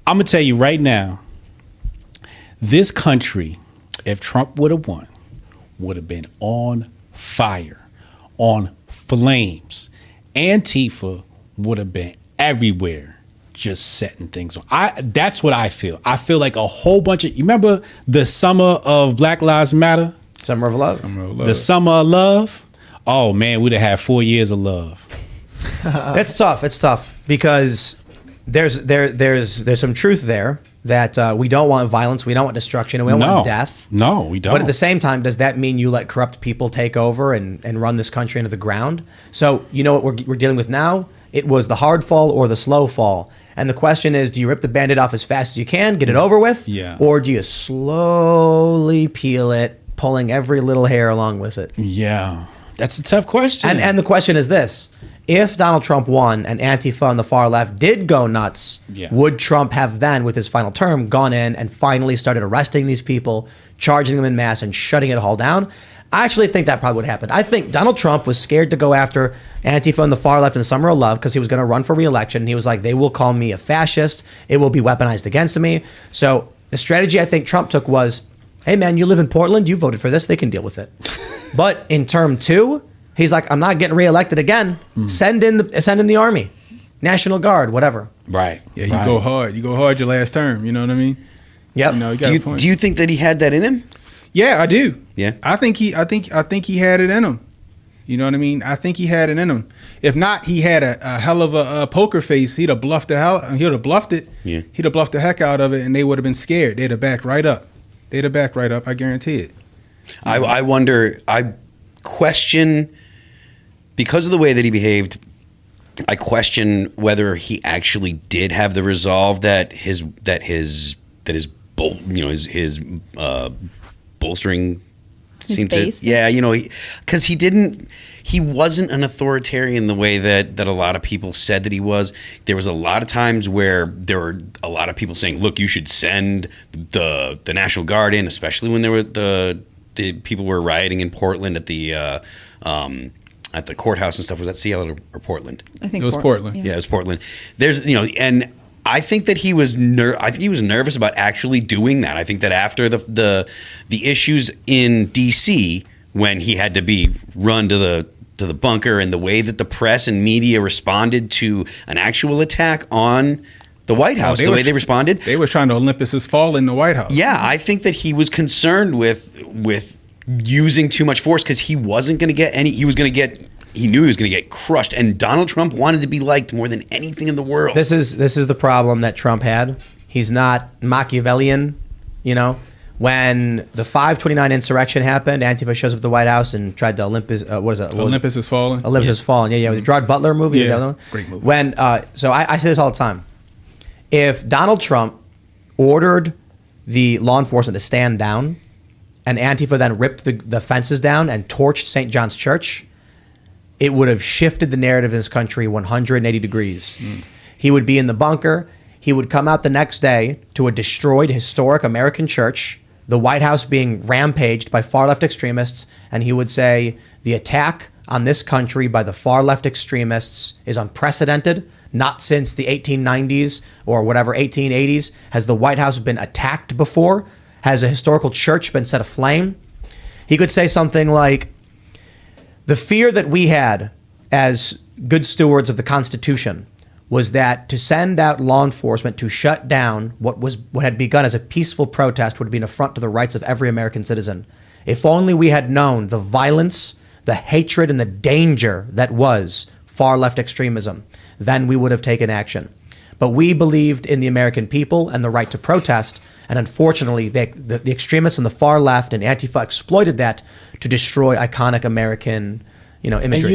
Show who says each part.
Speaker 1: I'm gonna tell you right now, this country, if Trump would have won, would have been on fire, on flames. Antifa would have been everywhere, just setting things on. That's what I feel. I feel like a whole bunch of, you remember the summer of Black Lives Matter?
Speaker 2: Summer of Love.
Speaker 1: The summer of love. Oh man, we'd have had 4 years of love.
Speaker 2: It's tough. It's tough because there's some truth there that we don't want violence, we don't want destruction, and we don't want death.
Speaker 1: No, we don't.
Speaker 2: But at the same time, does that mean you let corrupt people take over and run this country into the ground? So you know what we're dealing with now? It was the hard fall or the slow fall. And the question is, do you rip the Band-Aid off as fast as you can, get it over with?
Speaker 1: Yeah.
Speaker 2: Or do you slowly peel it, pulling every little hair along with it?
Speaker 1: Yeah. That's a tough question.
Speaker 2: And the question is this. If Donald Trump won and Antifa on the far left did go nuts, would Trump have then, with his final term, gone in and finally started arresting these people, charging them in mass, and shutting it all down? I actually think that probably would happen. I think Donald Trump was scared to go after Antifa on the far left in the summer of love because he was going to run for re-election. And he was like, they will call me a fascist. It will be weaponized against me. So the strategy I think Trump took was, hey, man, you live in Portland. You voted for this. They can deal with it. But in term two, he's like, I'm not getting reelected again. Send in the army, National Guard, whatever.
Speaker 1: Right.
Speaker 3: Yeah, you go hard. You go hard your last term. You know what I mean?
Speaker 2: Yep.
Speaker 3: You know, you got a point.
Speaker 4: Do you think that he had that in him?
Speaker 3: Yeah, I do.
Speaker 4: Yeah.
Speaker 3: I think he had it in him. You know what I mean? I think he had it in him. If not, he had a hell of a poker face. He'd have bluffed the hell. He'd have bluffed it.
Speaker 4: Yeah.
Speaker 3: He'd have bluffed the heck out of it, and they would have been scared. They'd have backed right up. I guarantee it.
Speaker 4: I wonder. I question, because of the way that he behaved, I question whether he actually did have the resolve that his bolstering seemed to. Yeah, you know, because he wasn't an authoritarian the way that a lot of people said that he was. There was a lot of times where there were a lot of people saying, look, you should send the National Guard in, especially when there were the people were rioting in Portland at the courthouse and stuff. Was that Seattle or Portland?
Speaker 5: I think
Speaker 3: it was Portland.
Speaker 4: Yeah, it was Portland. There's, and I think that he was nervous about actually doing that. I think that after the issues in D.C. when he had to be run to the bunker, and the way that the press and media responded to an actual attack on the White House, the way they responded.
Speaker 3: They were trying to Olympus Has Fallen the White House.
Speaker 4: Yeah, I think that he was concerned with using too much force because he wasn't going to get any. He knew he was going to get crushed, and Donald Trump wanted to be liked more than anything in the world.
Speaker 2: This is the problem that Trump had. He's not Machiavellian, you know. When the 5/29 insurrection happened, Antifa shows up at the White House and tried to Olympus.
Speaker 3: Olympus Has Fallen.
Speaker 2: Olympus Has Fallen. Yeah, with the Gerard Butler movie. Is that the one?
Speaker 3: Great movie.
Speaker 2: When so I say this all the time. If Donald Trump ordered the law enforcement to stand down, and Antifa then ripped the fences down and torched St. John's Church, it would have shifted the narrative in this country 180 degrees. He would be in the bunker. He would come out the next day to a destroyed historic American church, the White House being rampaged by far left extremists, and he would say, the attack on this country by the far left extremists is unprecedented. Not since the 1890s or whatever, 1880s, has the White House been attacked before. Has a historical church been set aflame? He could say something like, the fear that we had as good stewards of the Constitution was that to send out law enforcement to shut down what had begun as a peaceful protest would be an affront to the rights of every American citizen. If only we had known the violence, the hatred, and the danger that was far left extremism, then we would have taken action. But we believed in the American people and the right to protest, and unfortunately, the extremists on the far left and Antifa exploited that to destroy iconic American, imagery.